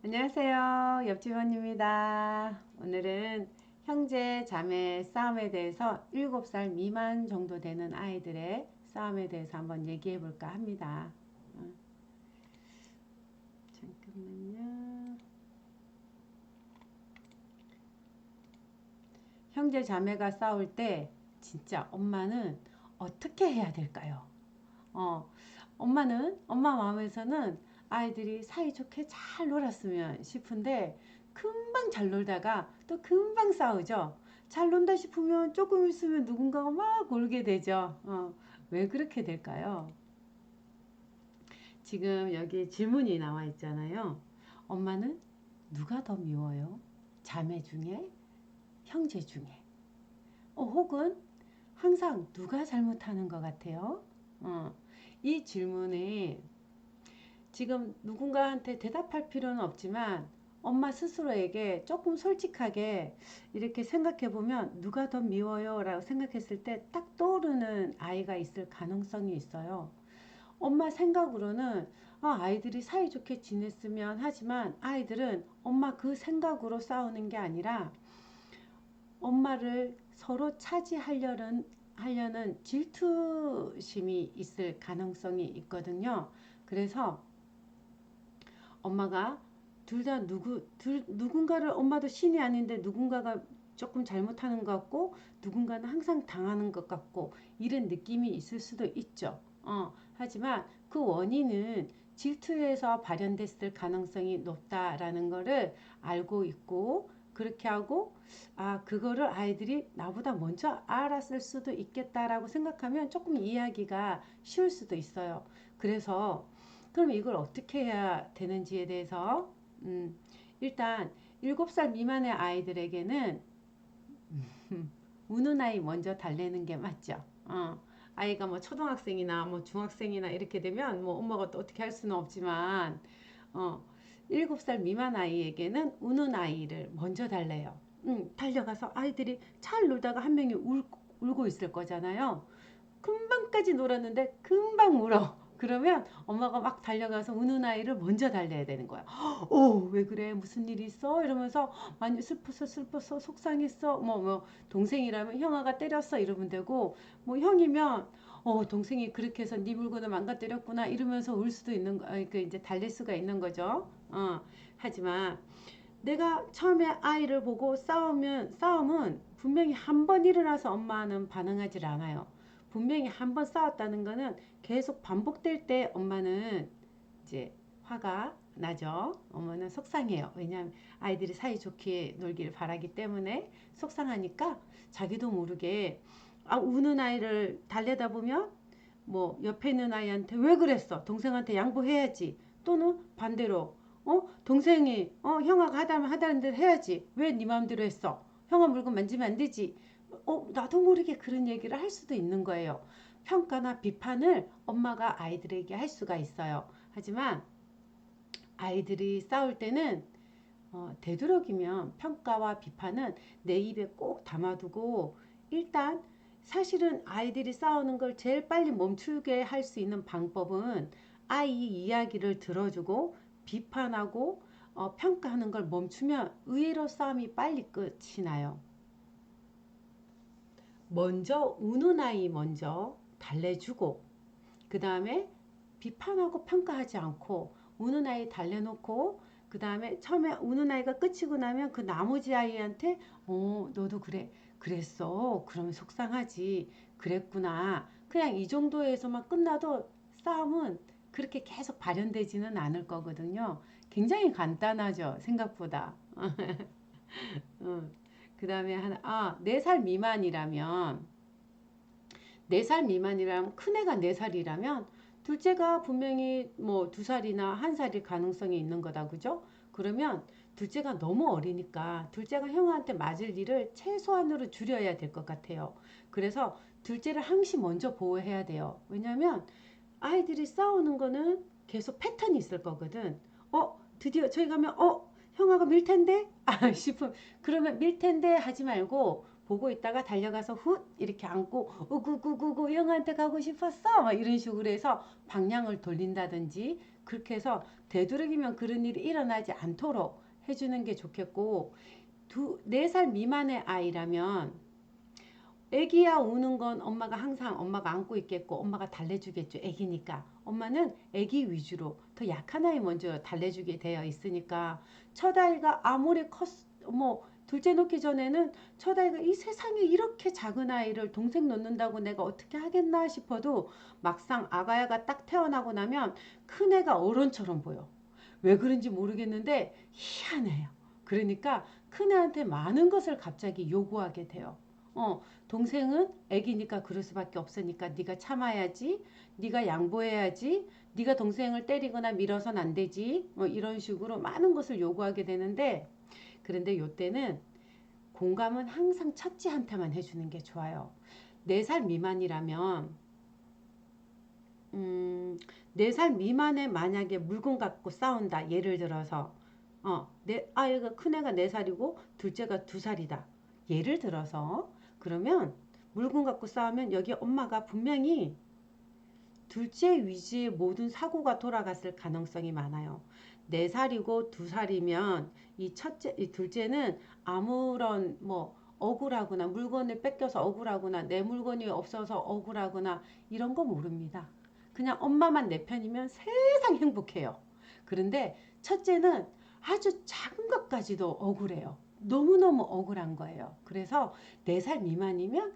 안녕하세요. 옆집 언니입니다. 오늘은 형제 자매 싸움에 대해서 7살 미만 정도 되는 아이들의 싸움에 대해서 한번 얘기해 볼까 합니다. 어, 잠깐만요. 형제 자매가 싸울 때 진짜 엄마는 어떻게 해야 될까요? 어, 엄마 마음에서는 아이들이 사이좋게 잘 놀았으면 싶은데 금방 잘 놀다가 또 금방 싸우죠. 잘 논다 싶으면 조금 있으면 누군가가 막 울게 되죠. 왜 그렇게 될까요? 지금 여기 질문이 나와 있잖아요. 엄마는 누가 더 미워요? 자매 중에? 형제 중에? 혹은 항상 누가 잘못하는 것 같아요? 어, 이 질문에 지금 누군가한테 대답할 필요는 없지만 엄마 스스로에게 조금 솔직하게 이렇게 생각해 보면 누가 더 미워요? 라고 생각했을 때 딱 떠오르는 아이가 있을 가능성이 있어요. 엄마 생각으로는 아이들이 사이좋게 지냈으면 하지만 아이들은 엄마 그 생각으로 싸우는 게 아니라 엄마를 서로 하려는 질투심이 있을 가능성이 있거든요. 그래서 엄마가 둘 다 누군가를 엄마도 신이 아닌데 누군가가 조금 잘못하는 것 같고 누군가는 항상 당하는 것 같고 이런 느낌이 있을 수도 있죠. 하지만 그 원인은 질투에서 발현됐을 가능성이 높다라는 거를 알고 있고 그렇게 하고 그거를 아이들이 나보다 먼저 알았을 수도 있겠다라고 생각하면 조금 이해하기가 쉬울 수도 있어요. 그래서 그럼 이걸 어떻게 해야 되는지에 대해서 일단 7살 미만의 아이들에게는 우는 아이 먼저 달래는 게 맞죠. 아이가 뭐 초등학생이나 뭐 중학생이나 이렇게 되면 뭐 엄마가 또 어떻게 할 수는 없지만 어, 7살 미만 아이에게는 우는 아이를 먼저 달래요. 달려가서 아이들이 잘 놀다가 한 명이 울고 있을 거잖아요. 금방까지 놀았는데 금방 울어. 그러면 엄마가 막 달려가서 우는 아이를 먼저 달래야 되는 거야. 왜 그래? 무슨 일 있어? 이러면서 많이 슬펐어, 속상했어. 동생이라면 형아가 때렸어 이러면 되고, 뭐 형이면 동생이 그렇게 해서 네 물건을 망가뜨렸구나 이러면서 울 수도 있는 거, 그 이제 달랠 수가 있는 거죠. 하지만 내가 처음에 아이를 보고 싸움은 분명히 한 번 일어나서 엄마는 반응하지 않아요. 분명히 한 번 싸웠다는 거는 계속 반복될 때 엄마는 이제 화가 나죠. 엄마는 속상해요. 왜냐하면 아이들이 사이좋게 놀기를 바라기 때문에 속상하니까 자기도 모르게 우는 아이를 달래다 보면 뭐 옆에 있는 아이한테 왜 그랬어? 동생한테 양보해야지. 또는 반대로 동생이 형아가 하다는 대로 해야지. 왜 네 마음대로 했어? 형아 물건 만지면 안 되지. 나도 모르게 그런 얘기를 할 수도 있는 거예요. 평가나 비판을 엄마가 아이들에게 할 수가 있어요. 하지만 아이들이 싸울 때는 되도록이면 평가와 비판은 내 입에 꼭 담아두고 일단 사실은 아이들이 싸우는 걸 제일 빨리 멈추게 할 수 있는 방법은 아이 이야기를 들어주고 비판하고 평가하는 걸 멈추면 의외로 싸움이 빨리 끝이 나요. 먼저 우는 아이 먼저 달래주고 그 다음에 비판하고 평가하지 않고 우는 아이 달래놓고 그 다음에 처음에 우는 아이가 끝이고 나면 그 나머지 아이한테 너도 그랬어 그러면 속상하지 그랬구나 그냥 이 정도에서만 끝나도 싸움은 그렇게 계속 발현되지는 않을 거거든요. 굉장히 간단하죠 생각보다. 그 다음에 4살 미만이라면 4살 미만이라면 큰애가 4살이라면 둘째가 분명히 뭐 2살이나 1살일 가능성이 있는 거다. 그죠? 그러면 둘째가 너무 어리니까 둘째가 형한테 맞을 일을 최소한으로 줄여야 될 것 같아요. 그래서 둘째를 항시 먼저 보호해야 돼요. 왜냐면 아이들이 싸우는 거는 계속 패턴이 있을 거거든. 드디어 저희 가면 형아가 밀 텐데? 싶음. 그러면 밀 텐데 하지 말고 보고 있다가 달려가서 훗 이렇게 안고 우구구구구 형한테 가고 싶었어 막 이런 식으로 해서 방향을 돌린다든지 그렇게 해서 되도록이면 그런 일이 일어나지 않도록 해주는 게 좋겠고 4살 미만의 아이라면 애기야 우는 건 엄마가 항상 엄마가 안고 있겠고 엄마가 달래주겠죠. 애기니까. 엄마는 애기 위주로 더 약한 아이 먼저 달래주게 되어 있으니까 첫 아이가 아무리 뭐 둘째 놓기 전에는 첫 아이가 이 세상에 이렇게 작은 아이를 동생 놓는다고 내가 어떻게 하겠나 싶어도 막상 아가야가 딱 태어나고 나면 큰 애가 어른처럼 보여. 왜 그런지 모르겠는데 희한해요. 그러니까 큰 애한테 많은 것을 갑자기 요구하게 돼요. 동생은 애기니까 그럴 수밖에 없으니까 네가 참아야지, 네가 양보해야지, 네가 동생을 때리거나 밀어선 안 되지, 뭐 이런 식으로 많은 것을 요구하게 되는데 그런데 요때는 공감은 항상 첫째한테만 해주는 게 좋아요. 4살 미만이라면 4살 미만에 만약에 물건 갖고 싸운다. 예를 들어서 아이가 큰애가 4살이고 둘째가 2살이다. 예를 들어서 그러면 물건 갖고 싸우면 여기 엄마가 분명히 둘째 위주의 모든 사고가 돌아갔을 가능성이 많아요. 4살이고 2살이면 이 둘째는 아무런 뭐 억울하거나 물건을 뺏겨서 억울하거나 내 물건이 없어서 억울하거나 이런 거 모릅니다. 그냥 엄마만 내 편이면 세상 행복해요. 그런데 첫째는 아주 작은 것까지도 억울해요. 너무너무 억울한 거예요. 그래서 4살 미만이면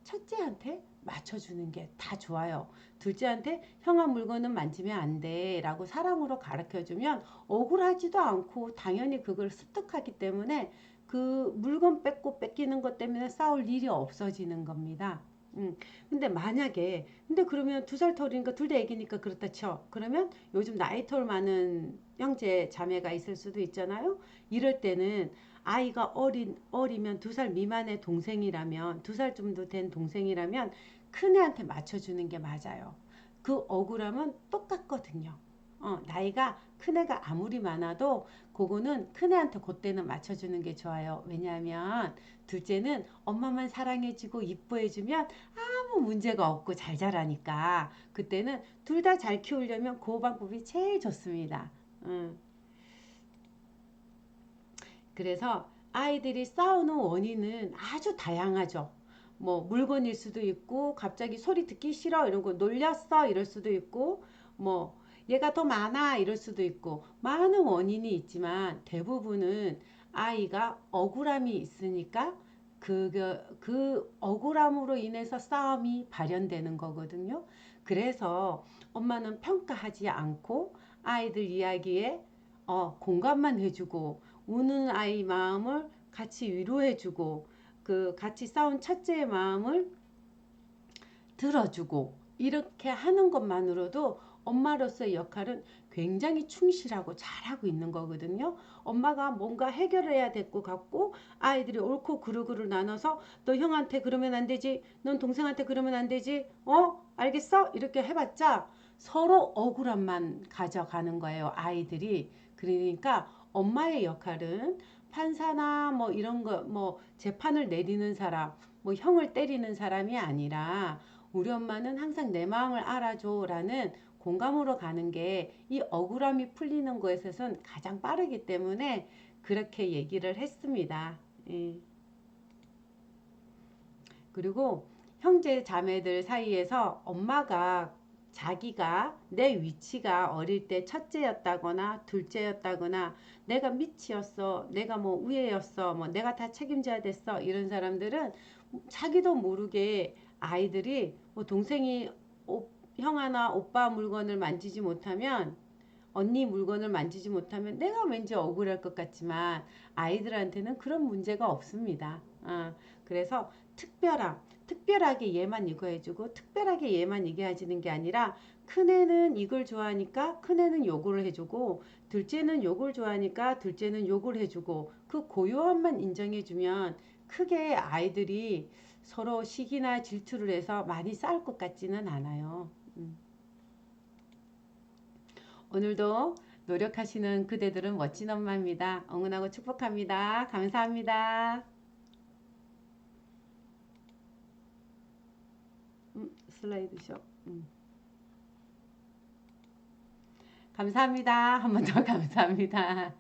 첫째한테 맞춰주는 게 다 좋아요. 둘째한테 형아 물건은 만지면 안 돼 라고 사랑으로 가르쳐주면 억울하지도 않고 당연히 그걸 습득하기 때문에 그 물건 뺏기는 것 때문에 싸울 일이 없어지는 겁니다. 근데 만약에 근데 그러면 2살 터울이니까 둘 다 애기니까 그렇다 쳐. 그러면 요즘 나이 터울 많은 형제 자매가 있을 수도 있잖아요. 이럴 때는 아이가 어리면 2살 미만의 동생이라면 2살 정도 된 동생이라면 큰애한테 맞춰주는 게 맞아요. 그 억울함은 똑같거든요. 나이가 큰애가 아무리 많아도 그거는 큰애한테 그때는 맞춰주는 게 좋아요. 왜냐하면 둘째는 엄마만 사랑해주고 이뻐해주면 아무 문제가 없고 잘 자라니까 그때는 둘 다 잘 키우려면 그 방법이 제일 좋습니다. 그래서 아이들이 싸우는 원인은 아주 다양하죠. 뭐 물건일 수도 있고 갑자기 소리 듣기 싫어 이러고 놀렸어 이럴 수도 있고 뭐 얘가 더 많아 이럴 수도 있고 많은 원인이 있지만 대부분은 아이가 억울함이 있으니까 그 억울함으로 인해서 싸움이 발현되는 거거든요. 그래서 엄마는 평가하지 않고 아이들 이야기에 공감만 해주고 우는 아이 마음을 같이 위로해주고 그 같이 싸운 첫째의 마음을 들어주고 이렇게 하는 것만으로도 엄마로서의 역할은 굉장히 충실하고 잘하고 있는 거거든요. 엄마가 뭔가 해결해야 될 것 같고 아이들이 옳고 그르고를 나눠서 너 형한테 그러면 안 되지. 넌 동생한테 그러면 안 되지. 알겠어? 이렇게 해봤자 서로 억울함만 가져가는 거예요. 아이들이. 그러니까 엄마의 역할은 판사나 뭐 이런 거 뭐 재판을 내리는 사람 뭐 형을 때리는 사람이 아니라 우리 엄마는 항상 내 마음을 알아줘라는 공감으로 가는 게 이 억울함이 풀리는 것에선 가장 빠르기 때문에 그렇게 얘기를 했습니다. 예. 그리고 형제 자매들 사이에서 엄마가 자기가 내 위치가 어릴 때 첫째였다거나 둘째였다거나 내가 밑이었어 내가 뭐 위에였어 뭐 내가 다 책임져야 됐어 이런 사람들은 자기도 모르게 아이들이 뭐 동생이 형 하나 오빠 물건을 만지지 못하면 언니 물건을 만지지 못하면 내가 왠지 억울할 것 같지만 아이들한테는 그런 문제가 없습니다. 그래서 특별하게 얘만 이거 해주고 특별하게 얘만 이게 해주는 게 아니라 큰애는 이걸 좋아하니까 큰애는 요걸 해주고 둘째는 요걸 좋아하니까 둘째는 요걸 해주고 그 고요함만 인정해주면 크게 아이들이 서로 시기나 질투를 해서 많이 싸울 것 같지는 않아요. 오늘도 노력하시는 그대들은 멋진 엄마입니다. 응원하고 축복합니다. 감사합니다. 슬라이드쇼. 감사합니다. 한 번 더 감사합니다.